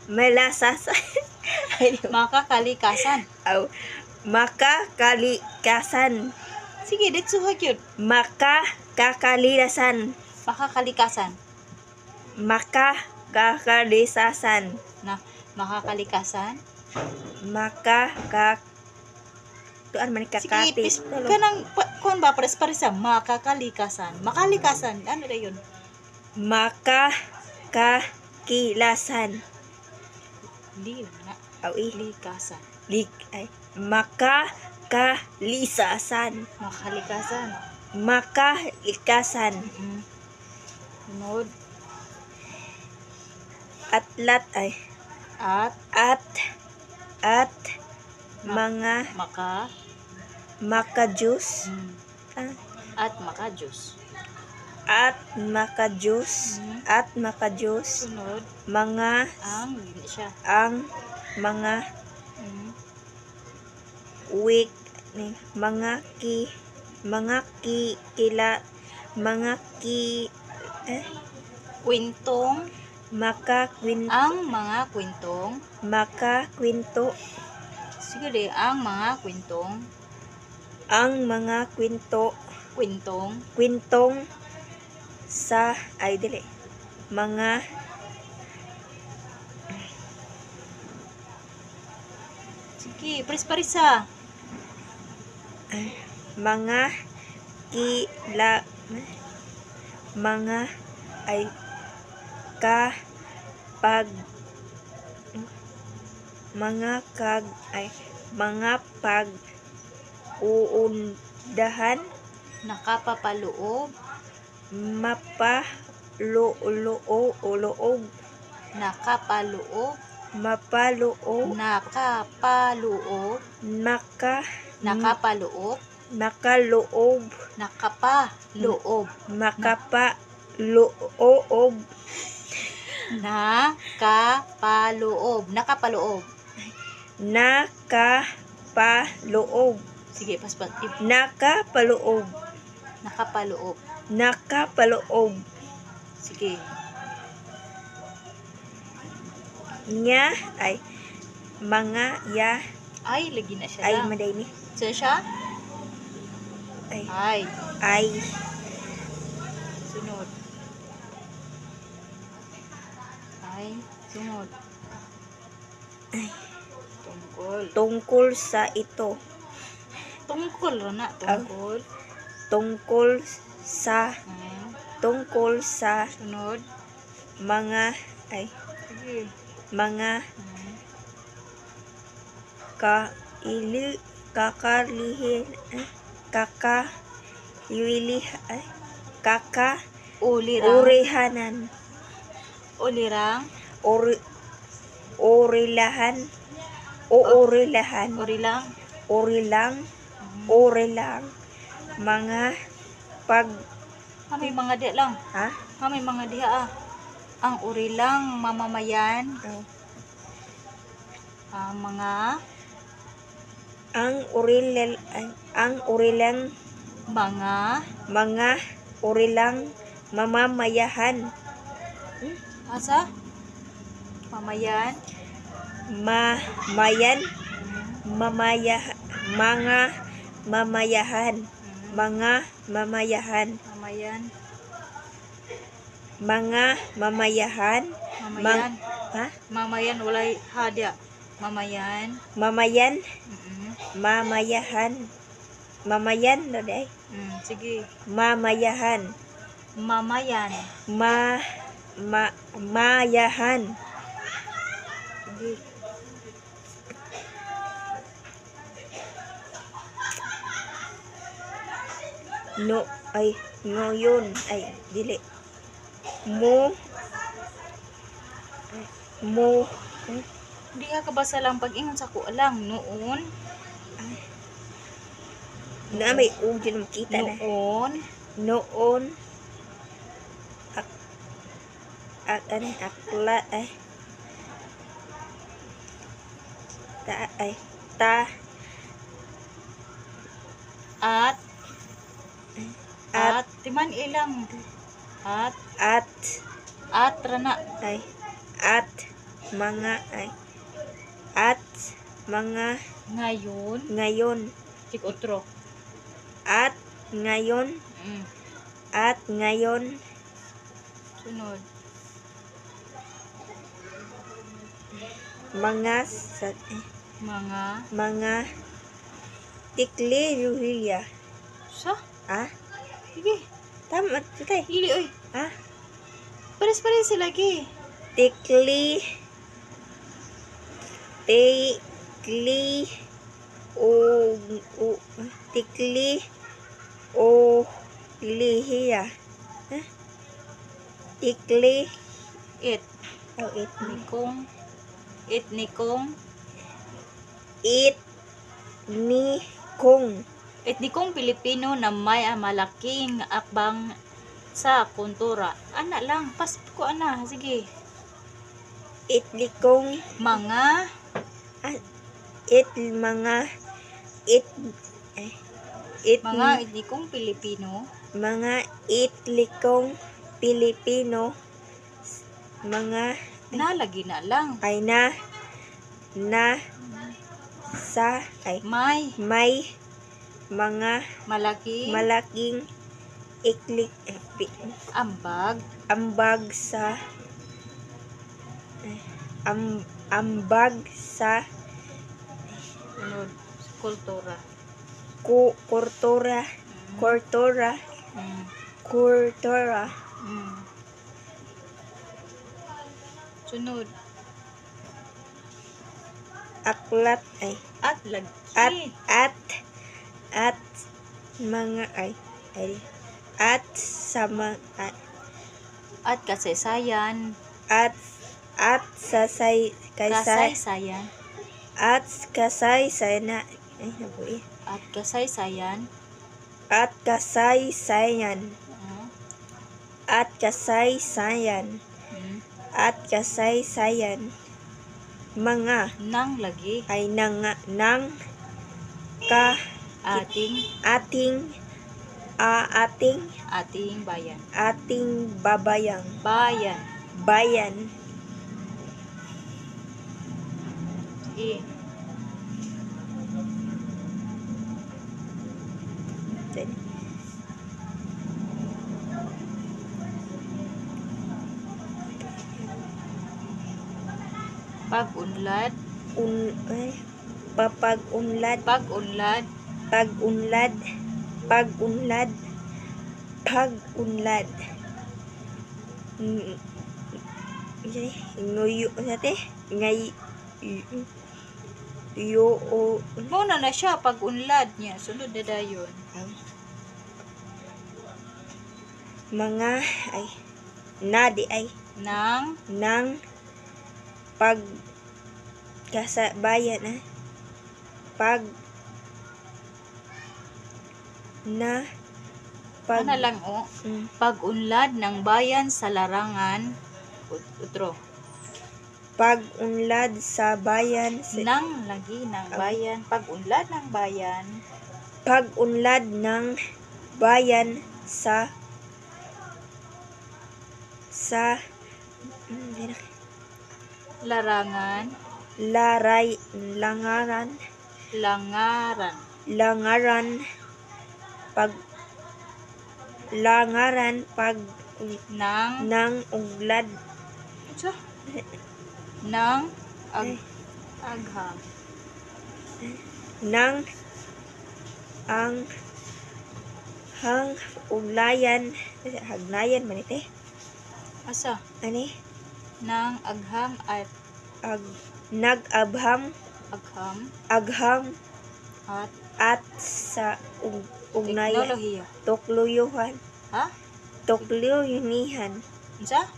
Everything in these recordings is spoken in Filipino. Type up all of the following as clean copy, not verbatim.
Malasasan. Makakalikasan. Aw, makakalikasan. Sige, ditso hagyod. Makakalilasan. Makakalikasan. Makakalisasan. Na, makakalikasan. Tuan man Sige, kakati. kanang, kuhan ba, pares-pares makakalikasan. Makalikasan, ano na yun? Makakakilasan. Hindi na. Aw, Likasan. Makakalisasan. Makalikasan. Makalikasan. Sunod. Atlat at mga makajus. At makajus. At makajus. At makajus. Sunod. Mga Siya. ang mga week ni mga Kwentong. Ang mga kwentong. makakwento. Sige di, ang mga kwentong. Ang mga kwentong sa mga Sige, paris-parisa. mga pag-uundahan. Nakapapaloob. Mapaloob. Nakapaloob. Mapaloob. Nakapaloob. Nakapaloob. Nakaloob. Nakapaloob. Makapaloob. Nakapaloob. Nakapaloob. Nakapaloob. Sige, paspas. Nakapaloob. Nakapaloob. Nakapaloob. Sige. Nya mga Ay, lagi na siya ay lang. maday ni. So, siya? Ay. Sunod. Sunod. Tungkol sa ito. Tungkol na. Tungkol sa Sunod. mga Sige. mga urihanan. Ulirang. Orilang mga May mga di lang. May mga diha Ang urilang mamamayan. Ang urilang mga urilang mamamayahan. Asa? Mamayan. Mga mamayahan. Mamayan walay hadya. Mamayan. Sige. Mayahan. Sige. Ngayon dili Hindi ka kabasa lang pag-ingon sa ko lang noon. may din makita na. Noon akla at timan ilang at rana at mga at mga ngayon Tik otro. at ngayon Sunod. mga mga tikliluhiya. Sa? Sige. Tama tay. Dili oy. Ha? Pares-pares sila lagi. Tikli o tikli o lihiya. Ha? Tikli It. it Etnikong Pilipino na may malaking akbang sa kultura. Ana lang, pas ko ana, sige. etnikong Mga etnikong Pilipino mga etnikong Pilipino mga lagi na lang. ay sa may mga malaking ambag sa Sunod, kultura. Kultura Sunod. aklat At lagi. at mga at sa mga At kasaysayan. at Kasaysayan. at kasaysayan At kasaysayan. at kasaysayan at kasaysayan at kasaysayan mga Nang lagi. ay nang ka Ating bayan. ating babayang bayan Sige. Pag-unlad. pagunlad nguyo nate Muna na siya pag-unlad niya. Sunod na dayon. mga nang pagkasabayan Ano lang pag-unlad ng bayan sa larangan. Utro. pag-unlad sa bayan Nang lagi ng bayan. Pag-unlad ng bayan. pag-unlad ng bayan sa Larangan. langaran pag nang uglad Nang agham. nang ang hagnayan man ite Asa? ani Nang agham at nag-agham at sa ugnaya teknolohiya. tukluyunihan Unsa?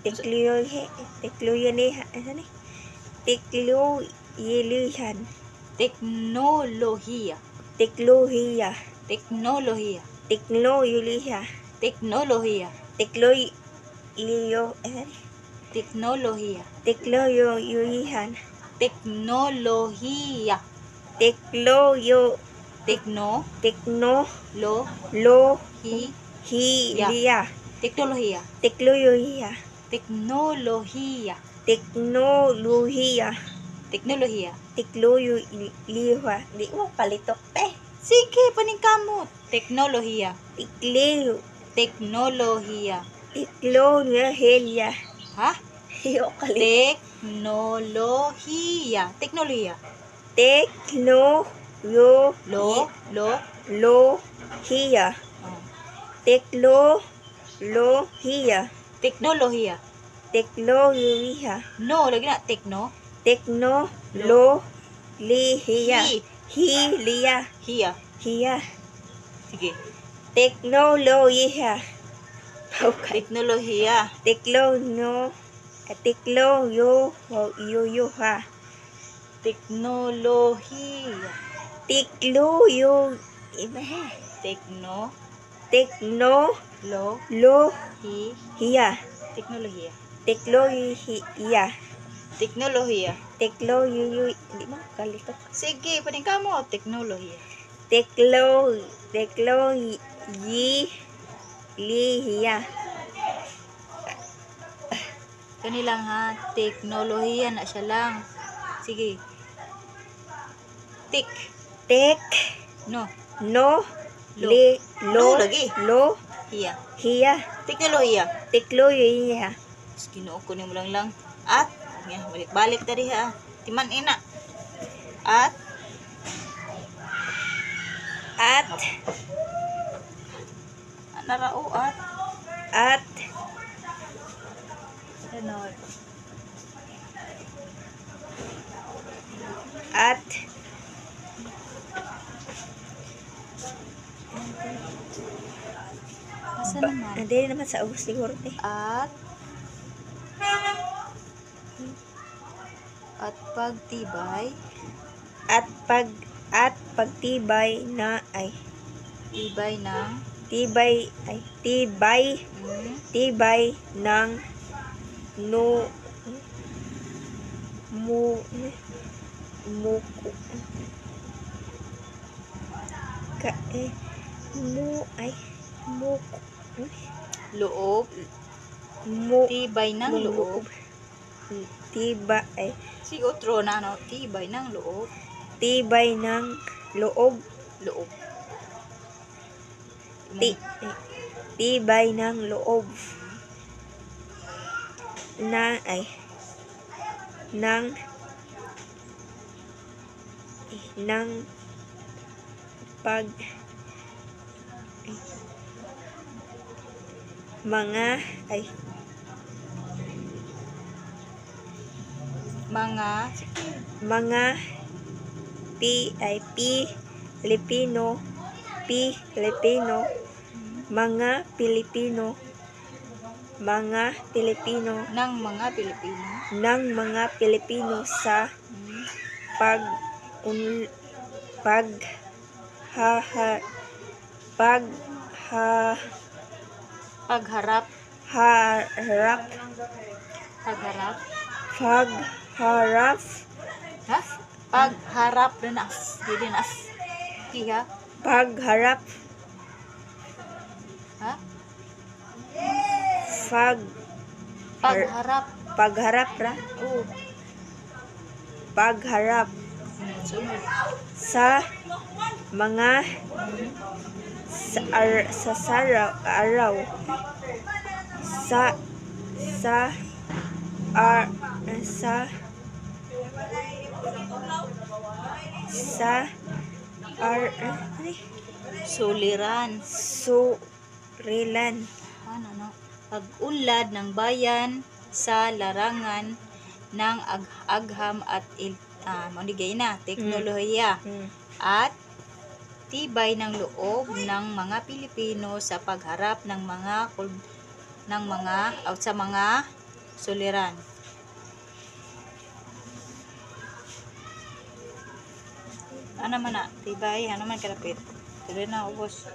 tekluyunihan Teknolohiya. Teknolohiya. teknolohiya, Teknolohiya. teknolohiya, di mo palitok te, Sige, paningkamot. Teknolohiya. tikliyo, Teknolohiya. teknolohiya, Ha? iyo kalit, Teknolohiya. Teknolohiya. teknolohiya, Oh. teknolohiya, Teknolohiya. teknolohiya, No, lagi na. Tekno. teknolohiya, Hi. hiliya, Hiya. hiya, Sige. teknolohiya, okay. Teknolohiya. Teknolohiya, Teknolohiya. tekno, Tekno. teknolohiya, Teknolohiya. teknolohiya, Teknolohiya. teknolohiya, di mo kalitok, Sige, paningkamot. Teknolohiya. teknolohiya, Kanilang ha. Teknolohiya na siya lang. Sige. Tik. tek, No. no, Lo. lo, No lagi. lo, Hiya. hiya, Teknolohiya. teknolohiya, Ginoo ko nimo lang. At nga balik-balik ta diha. Timan ina. At at, narao at at, ano. at, Asa naman? hindi naman sa ubos siguro te. At pagtibay At pagtibay na ay tibay ng tibay ay tibay tibay ng no mu muku ka mu ay muku loob. mu Tibay ng loob. tiba ay Sige, otro na no. Tibay ng loob. tibay ng loob Loob. tibay ng loob na ay ng pag mga ay mga Pilipino mga Pilipino ng mga Pilipino ng mga Pilipino sa pagharap ha pagharap dinas dinas hiya pagharap ha pagharap ra pagharap sunod sa mga araw suliran ano pag-unlad ng bayan sa larangan ng agham at manigay na teknolohiya at tibay ng loob ng mga Pilipino sa pagharap ng mga sa mga suliran. Ano man na tibay, ano man kalapit. Tuloy na ubos.